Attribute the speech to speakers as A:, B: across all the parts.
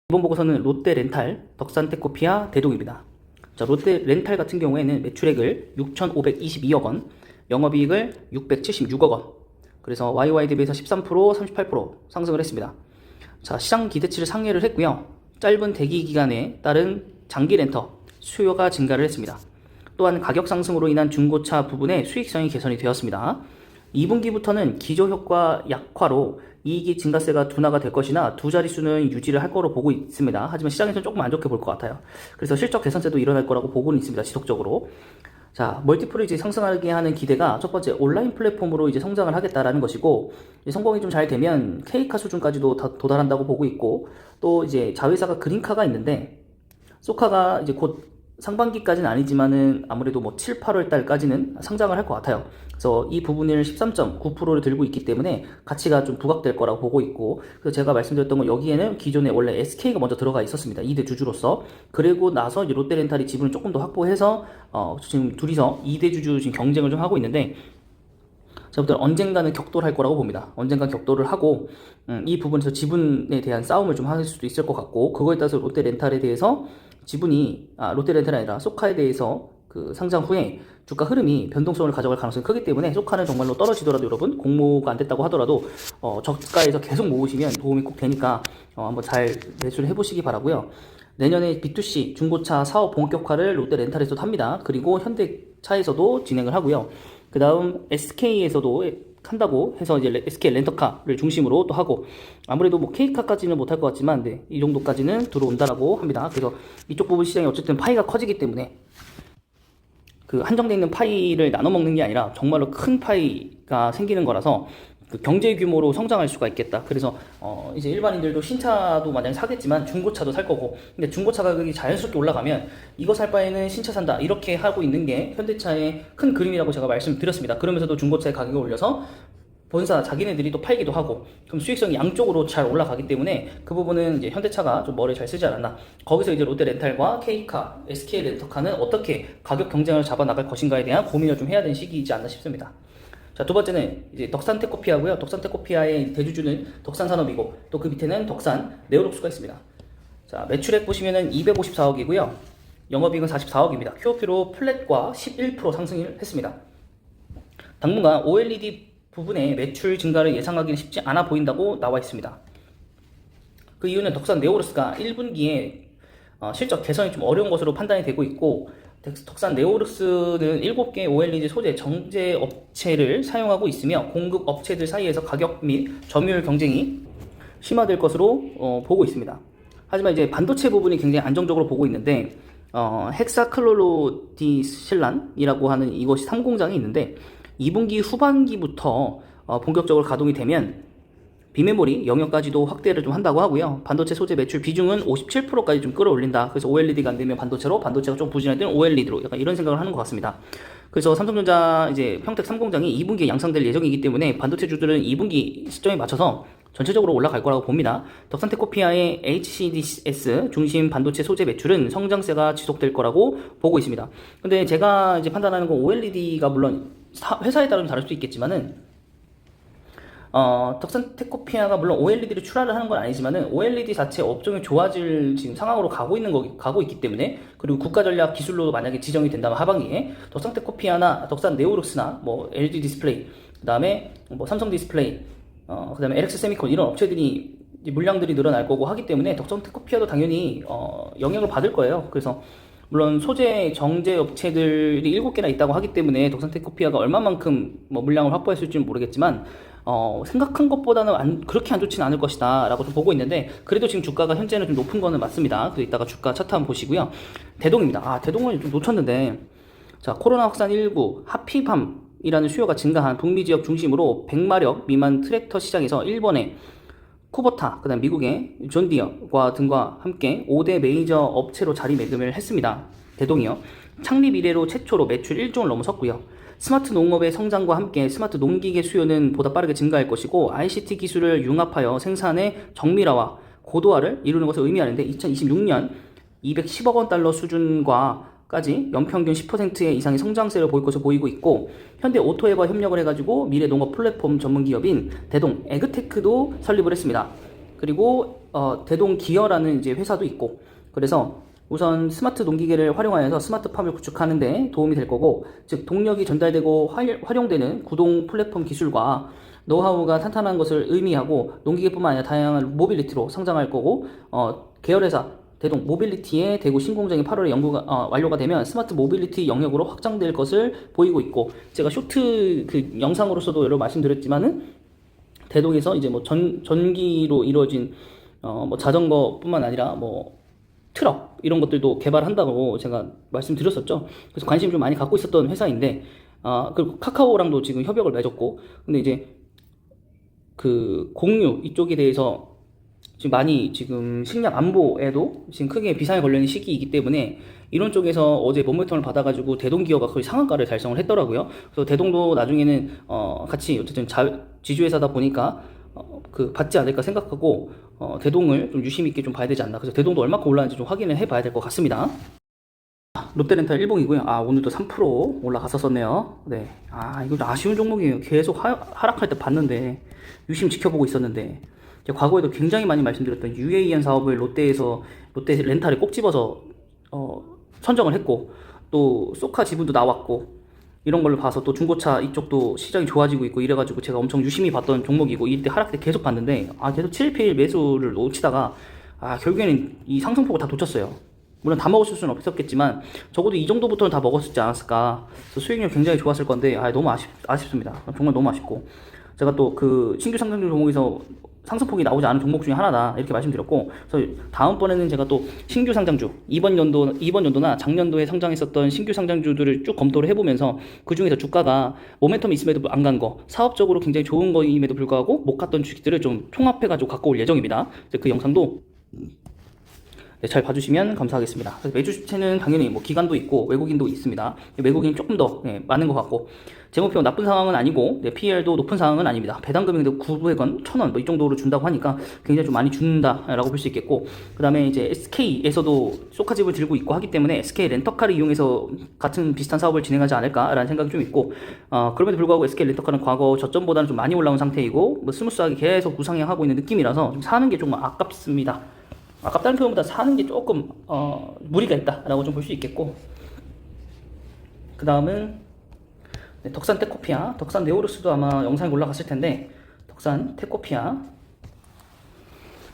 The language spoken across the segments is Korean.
A: 이번 보고서는 롯데렌탈, 덕산테코피아, 대동입니다. 자, 롯데렌탈 같은 경우에는 매출액을 6,522억 원, 영업이익을 676억 원, 그래서 YY 대비해서 13%, 38% 상승을 했습니다. 자, 시장 기대치를 상회를 했고요. 짧은 대기 기간에 따른 장기 렌터 수요가 증가를 했습니다. 또한 가격 상승으로 인한 중고차 부분의 수익성이 개선이 되었습니다. 2분기부터는 기저효과 약화로 이익이 증가세가 둔화가 될 것이나 두 자릿수는 유지를 할 거로 보고 있습니다. 하지만 시장에서는 조금 안 좋게 볼 것 같아요. 그래서 실적 개선세도 일어날 거라고 보고는 있습니다. 지속적으로. 자, 멀티플을 이제 상승하게 하는 기대가 첫 번째 온라인 플랫폼으로 이제 성장을 하겠다라는 것이고, 성공이 좀 잘 되면 K카 수준까지도 도달한다고 보고 있고, 또 이제 자회사가 그린카가 있는데, 소카가 이제 곧 상반기까지는 아니지만은 아무래도 뭐 7, 8월 달까지는 상장을 할 것 같아요. 그래서 이 부분을 13.9%를 들고 있기 때문에 가치가 좀 부각될 거라고 보고 있고, 그래서 제가 말씀드렸던 건 여기에는 기존에 원래 SK가 먼저 들어가 있었습니다. 2대 주주로서. 그리고 나서 이제 롯데렌탈이 지분을 조금 더 확보해서 지금 둘이서 2대 주주 지금 경쟁을 좀 하고 있는데, 저부터 언젠가는 격돌할 거라고 봅니다. 언젠가 격돌을 하고 이 부분에서 지분에 대한 싸움을 좀 할 수도 있을 것 같고, 그거에 따라서 롯데렌탈에 대해서 지분이 롯데렌탈이 아니라 소카에 대해서 그 상장 후에 주가 흐름이 변동성을 가져갈 가능성이 크기 때문에, 소카는 정말로 떨어지더라도 여러분 공모가 안 됐다고 하더라도 저가에서 계속 모으시면 도움이 꼭 되니까 한번 잘 매수를 해보시기 바라고요. 내년에 B2C 중고차 사업 본격화를 롯데렌탈에서도 합니다. 그리고 현대차에서도 진행을 하고요. 그 다음 SK에서도 한다고 해서 이제 SK 렌터카를 중심으로 또 하고, 아무래도 뭐 K카까지는 못할 것 같지만 이 정도까지는 들어온다라고 합니다. 그래서 이쪽 부분 시장이 어쨌든 파이가 커지기 때문에 그 한정되어 있는 파이를 나눠 먹는 게 아니라 정말로 큰 파이가 생기는 거라서 그 경제 규모로 성장할 수가 있겠다. 그래서 이제 일반인들도 신차도 만약에 사겠지만 중고차도 살 거고, 근데 중고차 가격이 자연스럽게 올라가면 이거 살 바에는 신차 산다, 이렇게 하고 있는 게 현대차의 큰 그림이라고 제가 말씀드렸습니다. 그러면서도 중고차의 가격을 올려서 본사 자기네들이 또 팔기도 하고, 그럼 수익성이 양쪽으로 잘 올라가기 때문에 그 부분은 이제 현대차가 좀 머리를 잘 쓰지 않았나. 거기서 이제 롯데렌탈과 K카, SK 렌터카는 어떻게 가격 경쟁을 잡아 나갈 것인가에 대한 고민을 좀 해야 되는 시기이지 않나 싶습니다. 자, 두 번째는 이제 덕산테코피아고요. 덕산테코피아의 대주주는 덕산산업이고, 또 그 밑에는 덕산 네오록스가 있습니다. 자, 매출액 보시면은 254억이고요. 영업이익은 44억입니다. QOQ로 플랫과 11% 상승을 했습니다. 당분간 OLED 부분의 매출 증가를 예상하기는 쉽지 않아 보인다고 나와 있습니다. 그 이유는 덕산 네오록스가 1분기에 실적 개선이 좀 어려운 것으로 판단이 되고 있고, 덕산 네오록스는 7개 OLED 소재 정제 업체를 사용하고 있으며, 공급 업체들 사이에서 가격 및 점유율 경쟁이 심화될 것으로 보고 있습니다. 하지만 이제 반도체 부분이 굉장히 안정적으로 보고 있는데, 헥사클로로디실란이라고 하는 이것이 3공장이 있는데, 2분기 후반기부터 본격적으로 가동이 되면 비메모리 영역까지도 확대를 좀 한다고 하고요. 반도체 소재 매출 비중은 57%까지 좀 끌어올린다. 그래서 OLED가 안 되면 반도체로, 반도체가 좀 부진할 때는 OLED로, 약간 이런 생각을 하는 것 같습니다. 그래서 삼성전자 이제 평택 3공장이 2분기에 양산될 예정이기 때문에 반도체 주들은 2분기 시점에 맞춰서 전체적으로 올라갈 거라고 봅니다. 덕산테코피아의 HCDS 중심 반도체 소재 매출은 성장세가 지속될 거라고 보고 있습니다. 근데 제가 이제 판단하는 건 OLED가 물론 회사에 따라 좀 다를 수도 있겠지만은, 덕산테코피아가 물론 OLED를 출하를 하는 건 아니지만은 OLED 자체 업종이 좋아질 지금 상황으로 가고 있기 때문에, 그리고 국가 전략 기술로 만약에 지정이 된다면 하반기에 덕산테코피아나 덕산 네오록스나 뭐 LG 디스플레이, 그다음에 뭐 삼성 디스플레이, 그다음에 LX 세미콘, 이런 업체들이 물량들이 늘어날 거고 하기 때문에 덕산테코피아도 당연히 영향을 받을 거예요. 그래서 물론 소재 정제 업체들이 7개나 있다고 하기 때문에 덕산테코피아가 얼마만큼 뭐 물량을 확보했을지는 모르겠지만, 생각한 것보다는 그렇게 안 좋지는 않을 것이다 라고 좀 보고 있는데, 그래도 지금 주가가 현재는 좀 높은 거는 맞습니다. 그래서 이따가 주가 차트 한번 보시고요. 대동입니다. 대동은 좀 놓쳤는데, 자, 코로나 확산 19 하피밤이라는 수요가 증가한 북미 지역 중심으로 100마력 미만 트랙터 시장에서 일본의 쿠보타, 그 다음 미국의 존디어과 등과 함께 5대 메이저 업체로 자리매김을 했습니다. 대동이요. 창립 이래로 최초로 매출 1조를 넘어섰고요. 스마트 농업의 성장과 함께 스마트 농기계 수요는 보다 빠르게 증가할 것이고, ICT 기술을 융합하여 생산의 정밀화와 고도화를 이루는 것을 의미하는데, 2026년 210억 원 달러 수준과까지 연평균 10%의 이상의 성장세를 보일 것으로 보이고 있고, 현대 오토앱과 협력을 해가지고 미래 농업 플랫폼 전문 기업인 대동 에그테크도 설립을 했습니다. 그리고 대동 기어라는 이제 회사도 있고, 그래서 우선 스마트 농기계를 활용하여서 스마트팜을 구축하는데 도움이 될 거고, 즉 동력이 전달되고 활용되는 구동 플랫폼 기술과 노하우가 탄탄한 것을 의미하고, 농기계뿐만 아니라 다양한 모빌리티로 성장할 거고, 계열회사 대동 모빌리티의 대구 신공장이 8월에 연구가 완료가 되면 스마트 모빌리티 영역으로 확장될 것을 보이고 있고, 제가 쇼트 그 영상으로서도 여러 말씀드렸지만은 대동에서 이제 뭐 전기로 이루어진 뭐 자전거뿐만 아니라 뭐 트럭 이런 것들도 개발한다고 제가 말씀드렸었죠. 그래서 관심 좀 많이 갖고 있었던 회사인데, 그리고 카카오랑도 지금 협약을 맺었고, 근데 이제 그 공유 이쪽에 대해서 지금 많이 지금 식량 안보에도 지금 크게 비상에 걸리는 시기이기 때문에 이런 쪽에서 어제 모멘텀을 받아가지고 대동기어가 거의 상한가를 달성을 했더라고요. 그래서 대동도 나중에는 같이 어쨌든 지주회사다 보니까 그 받지 않을까 생각하고 대동을 좀 유심 있게 좀 봐야 되지 않나. 그래서 대동도 얼마큼 올라왔는지 좀 확인을 해봐야 될 것 같습니다. 롯데렌탈 일봉이고요. 오늘도 3% 올라갔었네요. 네. 이거 좀 아쉬운 종목이에요. 계속 하락할 때 봤는데 유심 지켜보고 있었는데, 과거에도 굉장히 많이 말씀드렸던 UAEN 사업을 롯데 렌탈에 꼭 집어서 선정을 했고, 또 소카 지분도 나왔고, 이런 걸로 봐서 또 중고차 이쪽도 시장이 좋아지고 있고 이래가지고 제가 엄청 유심히 봤던 종목이고, 이때 하락 때 계속 봤는데 계속 7필 매수를 놓치다가 결국에는 이 상승폭을 다 놓쳤어요. 물론 다 먹었을 수는 없었겠지만 적어도 이 정도부터는 다 먹었지 않았을까. 수익률 굉장히 좋았을 건데 너무 아쉽습니다. 정말 너무 아쉽고, 제가 또 그 신규 상장주 종목에서 상승폭이 나오지 않은 종목 중에 하나다 이렇게 말씀드렸고, 그래서 다음번에는 제가 또 신규 상장주 이번 연도나 작년도에 상장했었던 신규 상장주들을 쭉 검토를 해보면서 그 중에서 주가가 모멘텀이 있음에도 안 간 거, 사업적으로 굉장히 좋은 거임에도 불구하고 못 갔던 주식들을 좀 통합해가지고 갖고 올 예정입니다. 그 영상도 잘 봐주시면 감사하겠습니다. 그래서 매주채는 당연히 뭐 기관도 있고 외국인도 있습니다. 외국인이 조금 더 많은 것 같고, 재무표 나쁜 상황은 아니고 PER도 높은 상황은 아닙니다. 배당 금액도 900원, 1000원 뭐 이 정도로 준다고 하니까 굉장히 좀 많이 준다라고 볼 수 있겠고, 그 다음에 이제 SK에서도 소카집을 들고 있고 하기 때문에 SK 렌터카를 이용해서 같은 비슷한 사업을 진행하지 않을까라는 생각이 좀 있고, 그럼에도 불구하고 SK 렌터카는 과거 저점보다는 좀 많이 올라온 상태이고 뭐 스무스하게 계속 우상향하고 있는 느낌이라서 좀 사는 게 조금 아깝습니다. 아깝다는 표현보다 사는 게 조금 무리가 있다라고 좀 볼 수 있겠고, 그 다음은 덕산 테코피아, 덕산 네오르스도 아마 영상이 올라갔을 텐데, 덕산 테코피아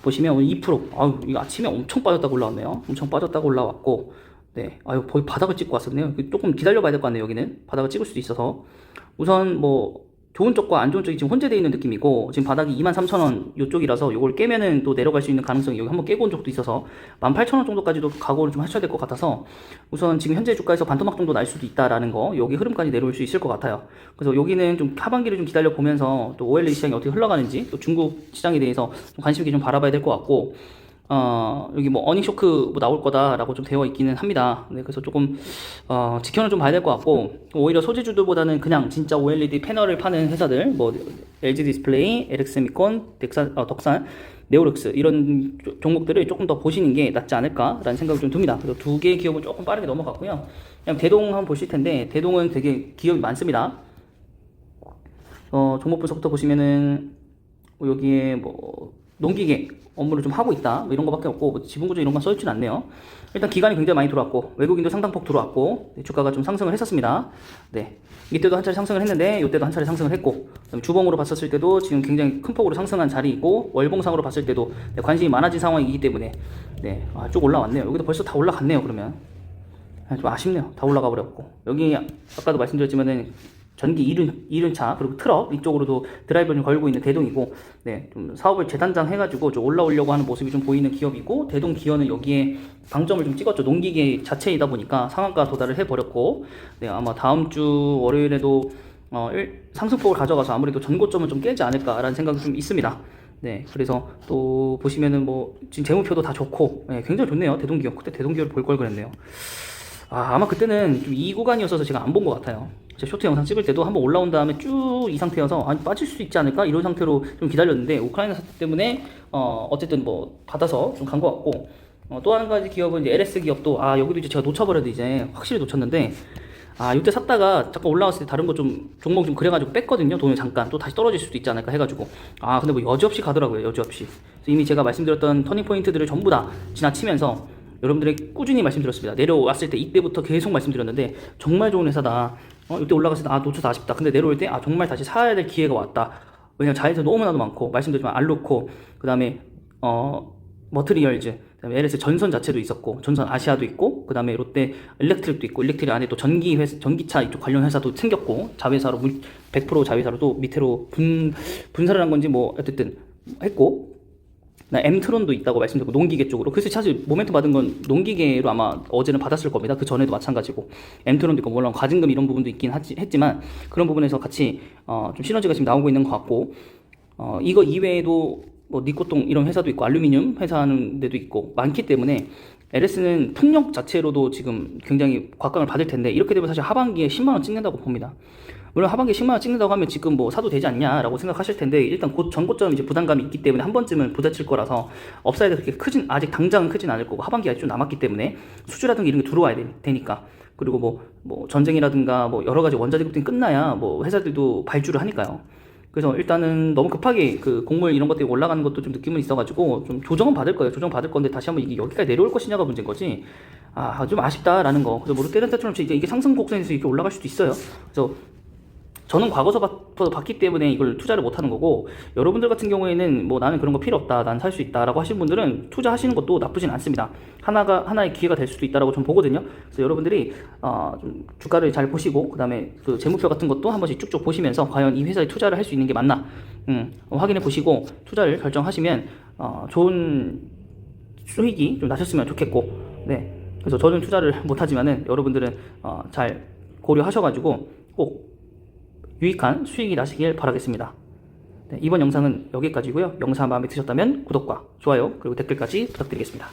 A: 보시면 오늘 2%, 이거 아침에 엄청 빠졌다고 올라왔네요. 엄청 빠졌다고 올라왔고, 거의 바닥을 찍고 왔었네요. 조금 기다려봐야 될 것 같네요. 여기는 바닥을 찍을 수도 있어서. 우선 뭐 좋은 쪽과 안 좋은 쪽이 지금 혼재되어 있는 느낌이고, 지금 바닥이 23,000원 이쪽이라서 이걸 깨면은 또 내려갈 수 있는 가능성이, 여기 한번 깨고 온 적도 있어서 18,000원 정도까지도 각오를 좀 하셔야 될 것 같아서, 우선 지금 현재 주가에서 반토막 정도 날 수도 있다라는 거, 여기 흐름까지 내려올 수 있을 것 같아요. 그래서 여기는 좀 하반기를 좀 기다려 보면서 또 OLED 시장이 어떻게 흘러가는지, 또 중국 시장에 대해서 좀 관심 있게 좀 바라봐야 될 것 같고, 여기 뭐 어닝 쇼크 뭐 나올 거다라고 좀 되어 있기는 합니다. 그래서 조금 지켜는 좀 봐야 될 것 같고, 오히려 소재주들보다는 그냥 진짜 OLED 패널을 파는 회사들, 뭐 LG 디스플레이, LX미콘, 덕산, 네오룩스 이런 종목들을 조금 더 보시는 게 낫지 않을까라는 생각이 좀 듭니다. 그래서 두 개의 기업은 조금 빠르게 넘어갔고요. 그냥 대동 한번 보실 텐데, 대동은 되게 기업이 많습니다. 종목 분석부터 보시면은 여기에 뭐 농기계 업무를 좀 하고 있다 뭐 이런 거밖에 없고, 뭐 지분구조 이런 건 써있진 않네요. 일단 기관이 굉장히 많이 들어왔고, 외국인도 상당폭 들어왔고, 주가가 좀 상승을 했었습니다. 이때도 한 차례 상승을 했는데 이때도 한 차례 상승을 했고, 주봉으로 봤었을 때도 지금 굉장히 큰 폭으로 상승한 자리이고, 월봉상으로 봤을 때도 관심이 많아진 상황이기 때문에 쭉 올라왔네요. 여기도 벌써 다 올라갔네요. 그러면 좀 아쉽네요. 다 올라가 버렸고, 여기 아까도 말씀드렸지만은 전기 이륜차 그리고 트럭 이쪽으로도 드라이버를 좀 걸고 있는 대동이고, 좀 사업을 재단장 해가지고 좀 올라오려고 하는 모습이 좀 보이는 기업이고, 대동 기어는 여기에 방점을 좀 찍었죠. 농기계 자체이다 보니까 상한가 도달을 해버렸고, 아마 다음 주 월요일에도 상승폭을 가져가서 아무래도 전고점을 좀 깨지 않을까라는 생각이 좀 있습니다. 그래서 또 보시면은 뭐 지금 재무표도 다 좋고, 굉장히 좋네요. 대동기업. 그때 대동기업을 볼 걸 그랬네요. 아마 그때는 좀 이 구간이었어서 제가 안 본 것 같아요. 제가 쇼트 영상 찍을 때도 한번 올라온 다음에 쭉 이 상태여서 빠질 수 있지 않을까 이런 상태로 좀 기다렸는데, 우크라이나 사태 때문에 어쨌든 뭐 받아서 좀 간 것 같고, 또 한 가지 기업은 이제 LS 기업도 여기도 이제 제가 놓쳐버려도 이제 확실히 놓쳤는데, 이때 샀다가 잠깐 올라왔을 때 다른 거 좀 종목 좀 그래가지고 뺐거든요. 돈을 잠깐 또 다시 떨어질 수도 있지 않을까 해가지고 근데 뭐 여지없이 가더라고요. 여지없이. 그래서 이미 제가 말씀드렸던 터닝 포인트들을 전부 다 지나치면서 여러분들에게 꾸준히 말씀드렸습니다. 내려왔을 때 이때부터 계속 말씀드렸는데 정말 좋은 회사다. 이때 올라갔을 때 놓쳐서 아쉽다. 근데 내려올 때 정말 다시 사야 될 기회가 왔다. 왜냐면 자회사 너무나도 많고 말씀드렸지만 알루코 그 다음에 머트리얼즈 그다음에 LS 전선 자체도 있었고 전선 아시아도 있고 그다음에 롯데 일렉트릭도 있고 일렉트릭 안에 또 전기차 이쪽 관련 회사도 생겼고 자회사로 100% 자회사로 또 밑으로 분사를 한 건지 뭐 어쨌든 했고 엠트론도 있다고 말씀드렸고 농기계 쪽으로 그래서 사실 모멘트 받은 건 농기계로 아마 어제는 받았을 겁니다. 그 전에도 마찬가지고 엠트론도 있고 물론 과징금 이런 부분도 있긴 했지만 그런 부분에서 같이 좀 시너지가 지금 나오고 있는 것 같고 이거 이외에도 뭐 니코동 이런 회사도 있고 알루미늄 회사 하는 데도 있고 많기 때문에 LS는 풍력 자체로도 지금 굉장히 곽강을 받을 텐데 이렇게 되면 사실 하반기에 10만원 찍는다고 봅니다. 물론 하반기에 10만원 찍는다고 하면 지금 뭐 사도 되지 않냐라고 생각하실 텐데 일단 전고점 이제 부담감이 있기 때문에 한 번쯤은 부딪힐 거라서 업사이드 그렇게 아직 당장은 크진 않을 거고 하반기가 좀 남았기 때문에 수주라든가 이런 게 들어와야 되니까 그리고 뭐 전쟁이라든가 뭐 여러 가지 원자재 급등이 끝나야 뭐 회사들도 발주를 하니까요. 그래서 일단은 너무 급하게 그 곡물 이런 것들이 올라가는 것도 좀 느낌은 있어가지고 좀 조정은 받을 거예요. 조정 받을 건데 다시 한번 이게 여기까지 내려올 것이냐가 문제인 거지. 좀 아쉽다라는 거. 그래서 뭐 롯데렌탈처럼 이게 상승 곡선에서 이렇게 올라갈 수도 있어요. 그래서 저는 과거서부터 봤기 때문에 이걸 투자를 못하는 거고 여러분들 같은 경우에는 뭐 나는 그런 거 필요 없다 난 살 수 있다 라고 하시는 분들은 투자하시는 것도 나쁘진 않습니다. 하나의 기회가 될 수도 있다라고 좀 보거든요. 그래서 여러분들이 좀 주가를 잘 보시고 그 다음에 그 재무표 같은 것도 한 번씩 쭉쭉 보시면서 과연 이 회사에 투자를 할 수 있는 게 맞나 확인해 보시고 투자를 결정하시면 좋은 수익이 좀 나셨으면 좋겠고 네 그래서 저는 투자를 못하지만은 여러분들은 잘 고려하셔가지고 꼭 유익한 수익이 나시길 바라겠습니다. 네, 이번 영상은 여기까지고요. 영상 마음에 드셨다면 구독과 좋아요 그리고 댓글까지 부탁드리겠습니다.